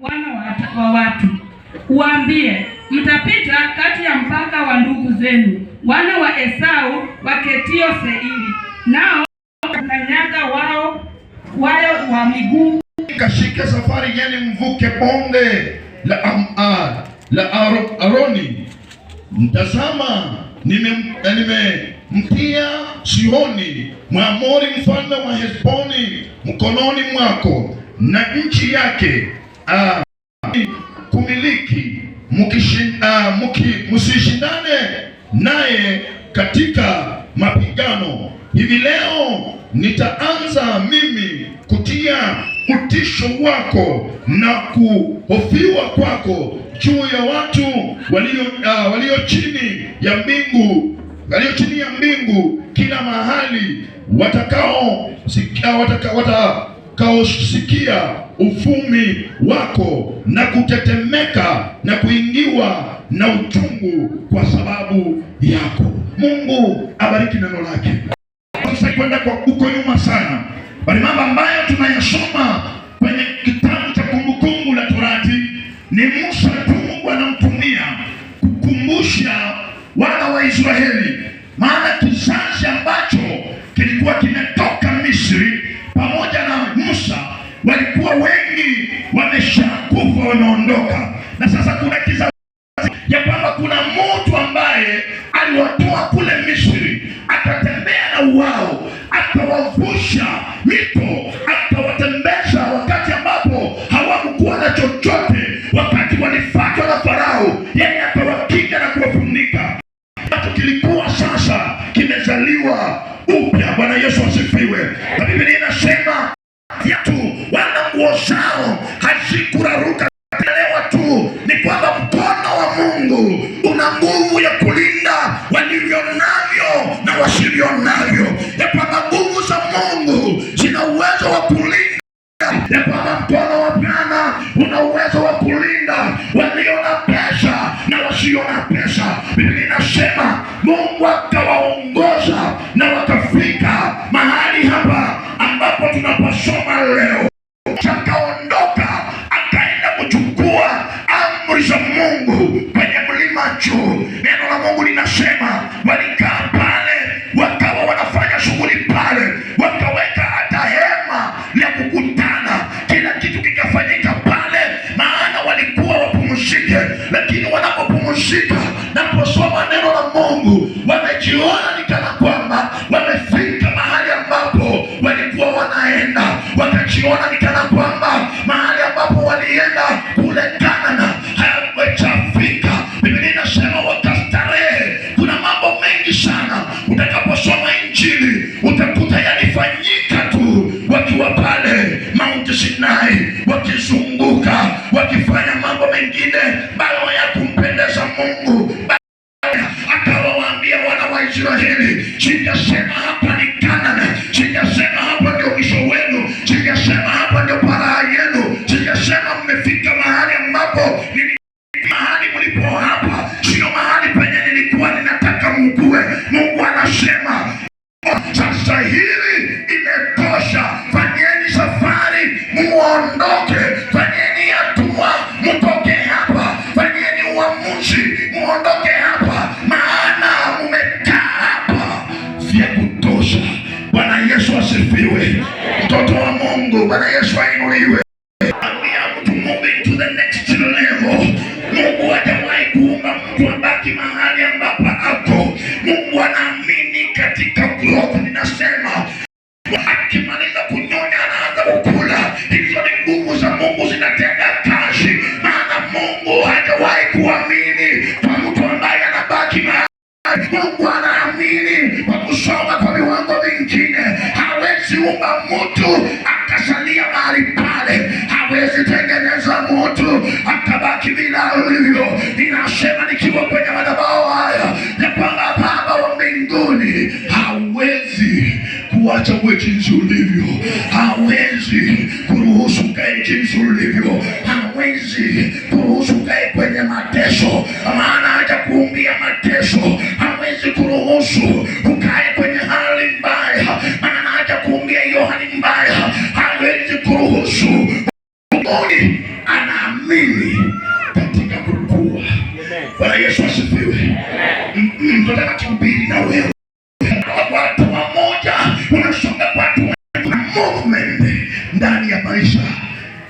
wa watu, uambie, mtapita kati ya mpaka wa ndugu zenu wana wa Esau waketio Seiri, nao kanyaga wao wa miguu. Kashike safari yenu mvuke bonde la Aroni. Mtazama, nimemtia Sihoni Mwamori mfalme wa Heshboni mkononi mwako, na nchi yake kumiliki. Msishindane naye katika mapigano. Hivi leo nitaanza mimi kutia utisho wako na kuhofiwa kwako juu ya watu walio chini ya mbingu, kila mahali watakaosikia uvumi wako na kutetemeka na kuingiwa na uchungu kwa sababu yako. Mungu abariki neno lake. Sasa kwenda kwa uko nyuma sana, bali mambo ambayo tunayasoma kwenye kitabu cha Kumbukumbu la Torati ni Musa tu Mungu anamtumia kukumbusha wana wa Israeli, maana kizazi ambacho kilikuwa kimetoka Misri pamoja na Musa walikuwa wengi wameshakufa, wameondoka, na sasa kuna kizazi ya kwamba kuna mtu ambaye aliwatoa kule Misri, akatembea na wao, akawavusha mito, akawatembeza wakati ambapo hawakuwa na chochote, wakati walifuatwa na Farao, yeye akawakinga na kuwafunika. Watu kilikuwa sasa kimezaliwa upya. Bwana Yesu asifiwe. Na Biblia inasema viatu wana nguo zao hazikuraruka. Elewa tu ni kwamba mkono wa Mungu una nguvu ya kulinda walivyo navyo na wasivyo navyo, ya kwamba nguvu za Mungu zina uwezo wa kulinda, ya kwamba mkono wa Bwana una uwezo wa kulinda walio na pesa na wasio na pesa. Biblia inasema Mungu akawaongoza na wakafika mahali hapa ambapo tunapasoma leo. Akaondoka akaenda kuchukua amri za Mungu kwenye mlima juu. Neno la Mungu linasema walikaa pale, wakawa wanafanya shughuli pale, wakaweka hata hema la kukutana, kila kitu kikafanyika pale, maana walikuwa wapumzike. Lakini wanapopumzika na kusoma neno la Mungu, wamejiona ni kana kwamba wamefika mahali ambapo walikuwa wanaenda, wakajiona ni kana kwamba mahali ambapo walienda kule Kanaani hawajafika. Biblia inasema wakastarehe. Kuna mambo mengi sana utakaposoma Injili utakuta yalifanyika tu wakiwa pale Mount Sinai, wakizunguka, wakifanya mambo mengine bayo ya kumpendeza Mungu. Akawaambia wana wa Israeli, sijasema hapa ni Kanaani, sijasema hapa ndio mwisho wenu, sijasema hapa ndio paraha yenu, sijasema mmefika mahali ambapo mahali mlipo hapa sio mahali penye nilikuwa ninataka mkue. Mungu anasema sasa hivi imetosha, fanyeni safari muondoke, fanyeni hatua mtoke hapa, fanyeni uamuzi muondoke hapa, maana mmekaa hapa vya kutosha. Bwana Yesu asifiwe. Mtoto wa Mungu, Bwana Yesu ainuliwe. Moving to the next level. Mungu hajawahi kuumba mtu abaki mahali ambapo ako. Mungu anaamini katika growth. Ninasema akimaliza kunyonya anaanza kukula. Hizo ni nguvu za Mungu zinatenda kazi, maana Mungu hajawahi kuamini kwa mtu ambaye anabaki mahali. Mungu anaamini kwa kusoma kwa viwango vingine. Hawezi umba mtu akasalia mahali pale, hawezi tengeneza mtu akabaki bila ulivyo. Ninasema nikiwa kwenye madhabahu haya ya kwamba Baba wa mbinguni hawezi kuacha uwe jinsi ulivyo, hawezi kuruhusu kae jinsi ulivyo, hawezi kuruhusu kae kwenye mateso, maana hajakuumbia mateso. Hawezi kuruhusu ukae kwenye hali mbaya, maana hajakuumbia hiyo hali mbaya. Hawezi kuruhusu. Ana amini katika kukua. Bwana Yesu asifiwe. Nataka kuhubiri na wewe. Watu wamoja unasonga kwa watu movement ndani ya maisha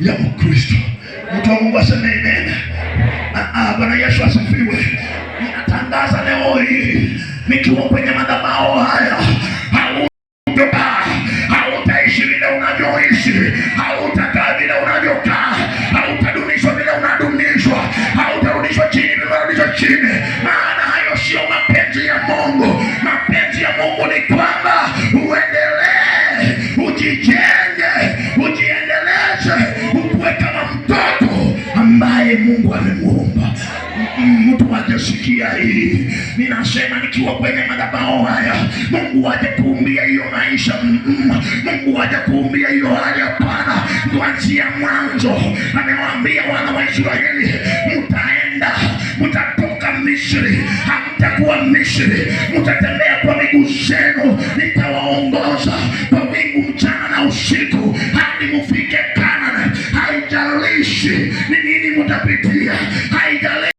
ya Mkristo. Mtu wa Mungu aseme amen. Bwana Yesu asifiwe. Ninatangaza leo hii nikiwa kwenye madhabahu haya, hautaishi vile unavyoishi, hautakaa vile unavyokaa, hautadumishwa vile unadumishwa, hautarudishwa chini vile unarudishwa chini, maana hayo sio mapenzi ya Mungu. Mapenzi ya Mungu ni kwamba uendelee, ujijenge, ujiendeleze, ukuwe kama mtoto ambaye Mungu amemuumba. Mtu ajesikia hii, ninasema nikiwa kwenye madhabahu haya, Mungu aje kuumbia hiyo maisha, Mungu aje kuumbia hiyo hali. Hapana, kuanzia mwanzo amewaambia wana wa Israeli, mtaenda, mtatoka Misri, hamtakuwa Misri, mtatembea kwa miguu zenu, nitawaongoza kwa wingu mchana na usiku hadi mufike Kanaani. Haijalishi ni nini mtapitia, haijalishi